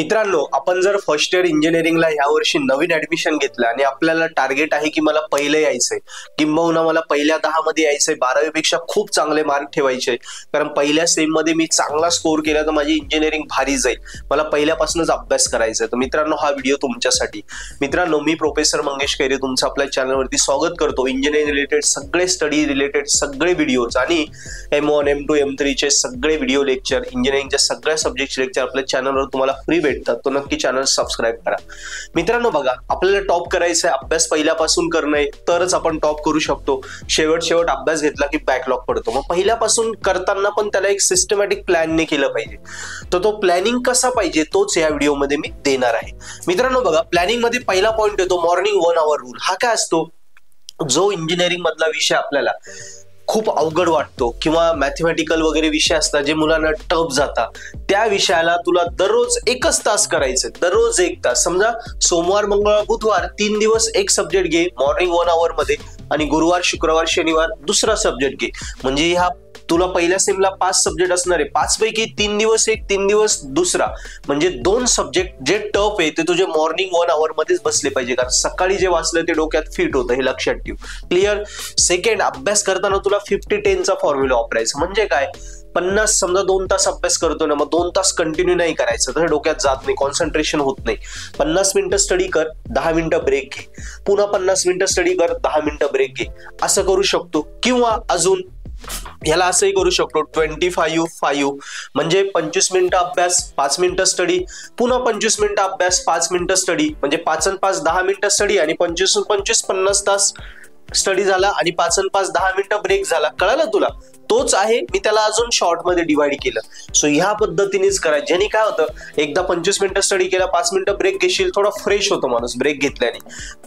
मित्रांनो, आपण जर फर्स्ट इयर इंजिनिअरिंगला ह्या वर्षी नवीन ऍडमिशन घेतलं आणि आपल्याला टार्गेट आहे की मला पहिलं यायचंय, किंबहुना मला पहिल्या 10 मध्ये यायचंय, 12वी पेक्षा खूप चांगले मार्क ठेवायचे, कारण पहिल्या सेम मध्ये मी चांगला स्कोर केला तर माझी इंजिनिअरिंग भारी जाईल, मला पहिल्यापासूनच अभ्यास करायचा आहे. तर मित्रांनो, हा व्हिडिओ तुमच्यासाठी. मित्रांनो, मी प्रोफेसर मंगेश खैरे तुमचं आपल्या चॅनलवरती स्वागत करतो. इंजिनिअरिंग रिलेटेड सगळे, स्टडी रिलेटेड सगळे व्हिडिओज आणि M1, M2, M3 चे सगळे व्हिडिओ लेक्चर, इंजिनिअरिंगच्या सगळ्या सब्जेक्टचे लेक्चर आपल्या चॅनलवर तुम्हाला फ्री भेटतात. तो नक्की चॅनल सबस्क्राईब करा. मित्रांनो बघा, आपल्याला टॉप करायचं आहे, अभ्यास पहिल्यापासून करणं तरच आपण टॉप करू शकतो. शेवट अभ्यास घेतला की बॅकलॉग पडतो. मग पहिल्यापासून करताना पण त्याला एक सिस्टमॅटिक प्लॅनने केलं पाहिजे. तर तो प्लॅनिंग कसा पाहिजे तोच या व्हिडिओमध्ये मी देणार आहे. मित्रांनो बघा, प्लॅनिंग मध्ये पहिला पॉइंट येतो मॉर्निंग 1 hour रूल. हा काय असतो? जो इंजिनिअरिंग मधला विषय आपल्याला खूप अवघड वाटतो किंवा मॅथमॅटिकल वगैरे विषय असतात जे मुलांना टफ जातात, त्या विषयाला तुला दररोज 1 तास करायचं. दररोज 1 तास. समजा सोमवार, मंगळवार, बुधवार 3 दिवस एक सब्जेक्ट घे मॉर्निंग 1 hour मध्ये, आणि गुरुवार, शुक्रवार, शनिवार दुसरा सब्जेक्ट घे. म्हणजे ह्या तुला पहिल्या सेमला 5 सब्जेक्ट असणार आहे, 5 पैकी 3 दिवस एक, 3 दिवस दुसरा. म्हणजे 2 सब्जेक्ट जे टफ आहे ते तुझे मॉर्निंग 1 hour मध्येच बसले पाहिजे, कारण सकाळी जे वाचलं ते डोक्यात फिट होतं, हे लक्षात ठेव. क्लिअर? सेकंड, अभ्यास करताना तुला 50-10 चा फॉर्म्युला वापरायचा. म्हणजे काय? 50, समजा 2 तास अभ्यास करतो ना, मग 2 तास कंटिन्यू नाही करायचं, तर डोक्यात जात नाही, कॉन्सन्ट्रेशन होत नाही. 50 मिनिटं स्टडी कर, 10 मिनिटं ब्रेक घे, पुन्हा 50 मिनिटं स्टडी कर, 10 मिनिटं ब्रेक घे. असं करू शकतो. किंवा अजून याला असंही करू शकतो 25-5, म्हणजे 25 मिनिटं अभ्यास, 5 मिनिटं स्टडी, पुन्हा 25 मिनिटं अभ्यास, 5 मिनिटं स्टडी. म्हणजे 5 आणि 5 10 मिनिटं स्टडी, आणि 25 आणि 25 50 तास स्टडी झाला, आणि 5 आणि 5 10 मिनिटं ब्रेक झाला. कळालं तुला? तोच आहे, मी त्याला अजून शॉर्ट मध्ये डिवाइड केलं. सो ह्या पद्धतीनेच करायचं, ज्याने काय होतं, एकदा 25 मिनिटं स्टडी केला, 5 मिनिटं ब्रेक घेशील, थोडा फ्रेश होतो माणूस ब्रेक घेतल्याने.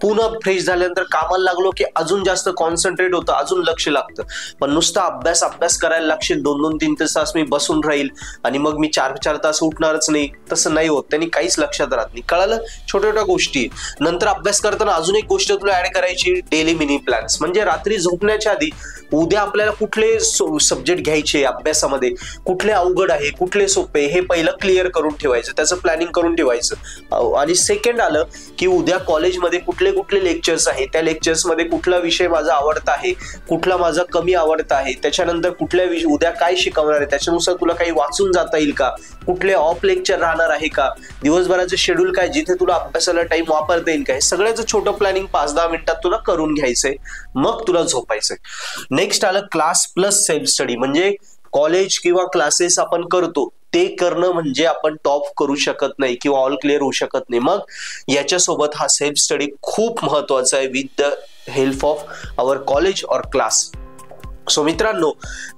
पुन्हा फ्रेश झाल्यानंतर कामाला लागलो की अजून जास्त कॉन्सन्ट्रेट होतं, अजून लक्ष लागतं. पण नुसता अभ्यास करायला लागशील 2-3 तास मी बसून राहील आणि मग मी 4 तास उठणारच नाही, तसं नाही होत. त्यांनी काहीच लक्षात राहत नाही. कळालं? छोट्या गोष्टी. नंतर अभ्यास करताना अजून एक गोष्ट तुला ऍड करायची, डेली मिनी प्लॅन्स. म्हणजे रात्री झोपण्याच्या आधी उद्या आपल्याला कुठले सब्जेक्ट घ्यायचे अभ्यासामध्ये, कुठले अवघड आहे, कुठले सोपे, हे पहिलं क्लिअर करून ठेवायचं, त्याचं प्लॅनिंग करून ठेवायचं. आणि सेकंड आलं की उद्या कॉलेजमध्ये कुठले लेक्चर्स आहे, त्या लेक्चर्समध्ये कुठला विषय माझा आवडता आहे, कुठला माझा कमी आवडता आहे, त्याच्यानंतर कुठल्या उद्या काय शिकवणार आहे, त्याच्यानुसार तुला काही वाचून जाता येईल का, कुठले ऑफ लेक्चर राहणार आहे का, दिवसभराचं शेड्यूल काय, जिथे तुला अभ्यासाला टाइम वापरता येईल का, हे सगळ्याचं छोटं प्लॅनिंग 5-10 मिनिटात तुला करून घ्यायचंय. मग तुला झोपायचंय. नेक्स्ट आलं क्लास प्लस सेल्फ स्टडी. म्हणजे कॉलेज किंवा क्लासेस आपण करतो ते करणं म्हणजे आपण टॉप करू शकत नाही किंवा ऑल क्लिअर होऊ शकत नाही. मग याच्यासोबत हा सेल्फ स्टडी खूप महत्वाचा आहे, with the help of our college और क्लास. सो मित्रांनो,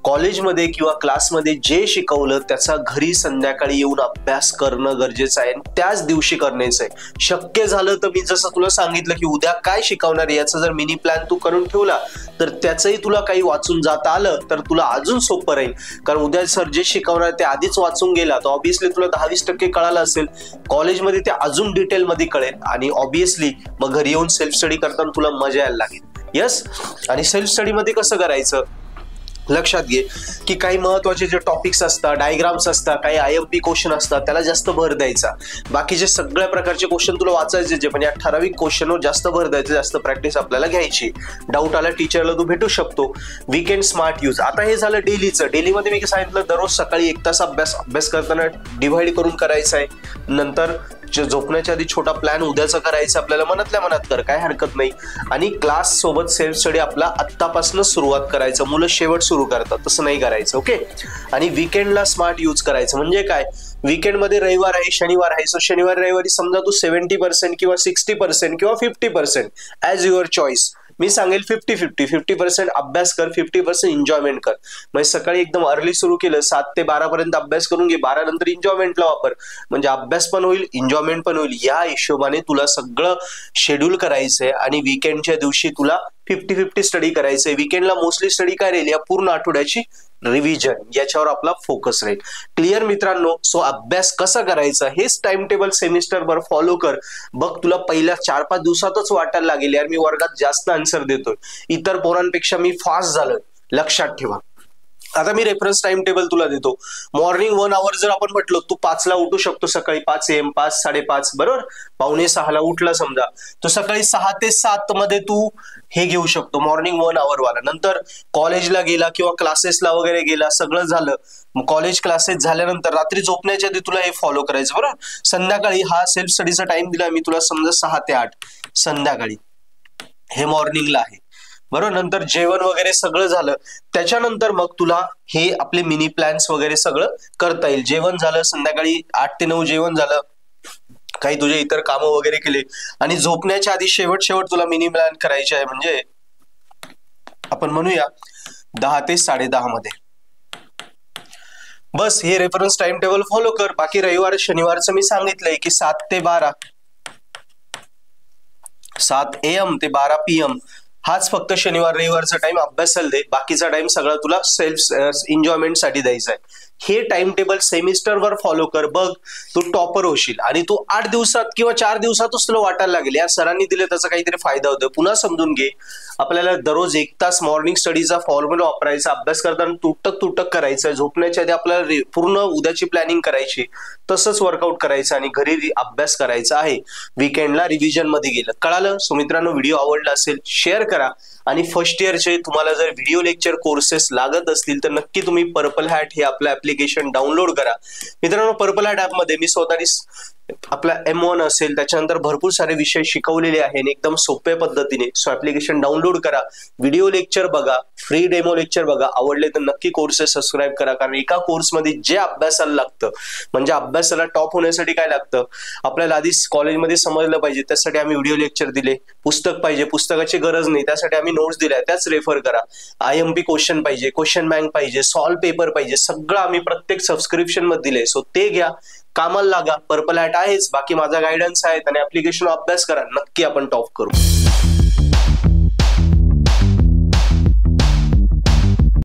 कॉलेजमध्ये किंवा क्लासमध्ये जे शिकवलं त्याचा घरी संध्याकाळी येऊन अभ्यास करणं गरजेचं आहे, आणि त्याच दिवशी करण्याचं आहे. शक्य झालं तर मी जसं तुला सांगितलं की उद्या काय शिकवणार आहे याचा जर मिनी प्लॅन तू करून ठेवला तर त्याचंही तुला काही वाचून जाता आलं तर तुला अजून सोपं राहील. कारण उद्या सर जे शिकवणार ते आधीच वाचून गेला तर ऑब्व्हियसली तुला 10-20% कळालं असेल, कॉलेजमध्ये ते अजून डिटेलमध्ये कळेल, आणि ऑब्व्हियसली मग घरी येऊन सेल्फ स्टडी करताना तुला मजा यायला लागेल. यस. आणि सेल्फ स्टडी मध्ये कसं करायचं, लक्षात घे की काही महत्वाचे जे टॉपिक्स असतात, डायग्राम्स असतात, काही IMP क्वेश्चन असतात, त्याला जास्त भर द्यायचा. बाकीचे सगळ्या प्रकारचे क्वेश्चन तुला वाचायचे जे, पण या ठराविक क्वेश्चनवर जास्त भर द्यायचं, जास्त प्रॅक्टिस आपल्याला घ्यायची. डाऊट आला टीचरला तू भेटू शकतो. Weekend smart use. आता हे झालं डेलीचं. डेलीमध्ये मी सांगितलं दररोज सकाळी 1 तास अभ्यास करताना डिव्हाइड करून करायचा आहे. नंतर झोपण्याच्या आधी छोटा प्लॅन उद्याचा करायचा, आपल्याला मनातल्या मनात कर, काय हरकत नाही. आणि क्लास सोबत सेल्फ स्टडी आपला आत्तापासून सुरुवात करायचं. मुलं शेवट सुरू करतात, तसं नाही करायचं. ओके. आणि वीकेंडला स्मार्ट यूज करायचं. म्हणजे काय? वीकेंडमध्ये रविवार आहे, शनिवार आहे, सो शनिवार रविवारी समजा तू 70% किंवा 60% किंवा 50% ॲज युअर चॉईस. मी सांगेल 50% अभ्यास कर, 50% एन्जॉयमेंट कर. म्हणजे सकाळी एकदम अर्ली सुरू केलं, 7 ते 12 पर्यंत अभ्यास करून घे, 12 नंतर एन्जॉयमेंटला वापर. म्हणजे अभ्यास पण होईल, एन्जॉयमेंट पण होईल. या हिशोबाने तुला सगळं शेड्यूल करायचंय, आणि वीकेंडच्या दिवशी तुला 50-50 स्टडी करायचंय. वीकेंडला मोस्टली स्टडी काय राहील, या पूर्ण आठवड्याची रिव्हिजन, याच्यावर आपला फोकस राहील. क्लिअर मित्रांनो? सो अभ्यास कसा करायचा हेच टाइम टेबल सेमिस्टरभर फॉलो कर. बघ, तुला पहिल्या 4-5 दिवसातच वाटायला लागेल यार मी वर्गात जास्त आन्सर देतोय, इतर पोरांपेक्षा मी फास्ट झालोय. लक्षात ठेवा. आता मी रेफरन्स टाइम टेबल तुला देतो. मॉर्निंग 1 आवर जर आपण म्हटलं, तू 5ला उठू शकतो सकाळी, 5 AM, 5, 5:30 बरोबर, 5:45ला उठला समजा, तो सकाळी 6 ते 7 मध्ये तू हे घेऊ शकतो मॉर्निंग 1 आवर वाला. नंतर कॉलेजला गेला किंवा क्लासेसला वगैरे गेला, सगळं झालं, कॉलेज क्लासेस झाल्यानंतर रात्री झोपण्याच्या आधी तुला हे फॉलो करायचं बरोबर. संध्याकाळी हा सेल्फ स्टडीचा टाइम दिला मी तुला, समजा 6 ते 8 संध्याकाळी, हे मॉर्निंगला आहे बरोबर. नंतर जेवण वगैरे सगळं झालं, त्याच्यानंतर मग तुला हे आपले मिनी प्लॅन्स वगैरे सगळं करता येईल. जेवण झालं, संध्याकाळी 8 ते 9 जेवण झालं, काही तुझे इतर कामं वगैरे केले, आणि झोपण्याच्या आधी शेवट तुला मिनी प्लॅन करायचे आहे, म्हणजे आपण म्हणूया 10 ते 10:30 मध्ये. बस हे रेफरन्स टाइम टेबल फॉलो कर. बाकी रविवार शनिवारचं मी सांगितलंय की 7 ते 12, 7 AM ते 12 PM हाच फक्त शनिवार रविवारचा टाइम अभ्यासाला दे. बाकीचा टाइम सगळा तुला सेल्फ एन्जॉयमेंट साठी द्यायचा आहे. हे टाइम टेबल सेमिस्टरवर फॉलो कर, बघ तू टॉपर होशील. आणि तू 8 दिवसात किंवा 4 दिवसातच तुला वाटायला लागेल यार सरांनी दिले त्याचा काहीतरी फायदा होतो. पुन्हा समजून घे, आपल्याला दररोज 1 तास मॉर्निंग स्टडीचा फॉर्म्युला वापरायचा, अभ्यास करताना तुटक करायचं, झोपण्याच्या आधी आपल्याला पूर्ण उद्याची प्लॅनिंग करायची, तसंच वर्कआउट करायचं आणि घरी अभ्यास करायचा आहे. वीकेंडला रिव्हिजन मध्ये गेलं. कळालं? सो मित्रांनो, व्हिडिओ आवडला असेल शेअर करा. आणि फर्स्ट इयरचे तुम्हाला जर व्हिडिओ लेक्चर कोर्सेस लागत असतील तर नक्की तुम्ही पर्पल हॅट हे आपलं ऍप्लिकेशन डाउनलोड करा. मित्रांनो, पर्पल हॅट ऍपमध्ये मी स्वतःनी आपला M1 असेल, त्याच्यानंतर भरपूर सारे विषय शिकवलेले आहे एकदम सोप्या पद्धतीने. सो ऍप्लिकेशन डाउनलोड करा, व्हिडिओ लेक्चर बघा, फ्री डेमो लेक्चर बघा. आवडले तर नक्की कोर्सेस सबस्क्राईब करा, कारण एका कोर्समध्ये जे अभ्यासाला लागतं, म्हणजे अभ्यासाला टॉप होण्यासाठी काय लागतं आपल्याला आधी कॉलेजमध्ये समजलं पाहिजे, त्यासाठी आम्ही व्हिडिओ लेक्चर दिले. पुस्तक पाहिजे, पुस्तकाची गरज नाही, त्यासाठी आम्ही नोट्स दिल्या, त्याच रेफर करा. IMP क्वेश्चन पाहिजे, क्वेश्चन बँक पाहिजे, सॉल्व पेपर पाहिजे, सगळं आम्ही प्रत्येक सबस्क्रिप्शन मध्ये दिले. सो ते घ्या, कामाला लागा. पर्पल हॅट आहेच, बाकी माझा गायडन्स आहे, आणि ऍप्लिकेशन अभ्यास करा, नक्की आपण टॉप करू.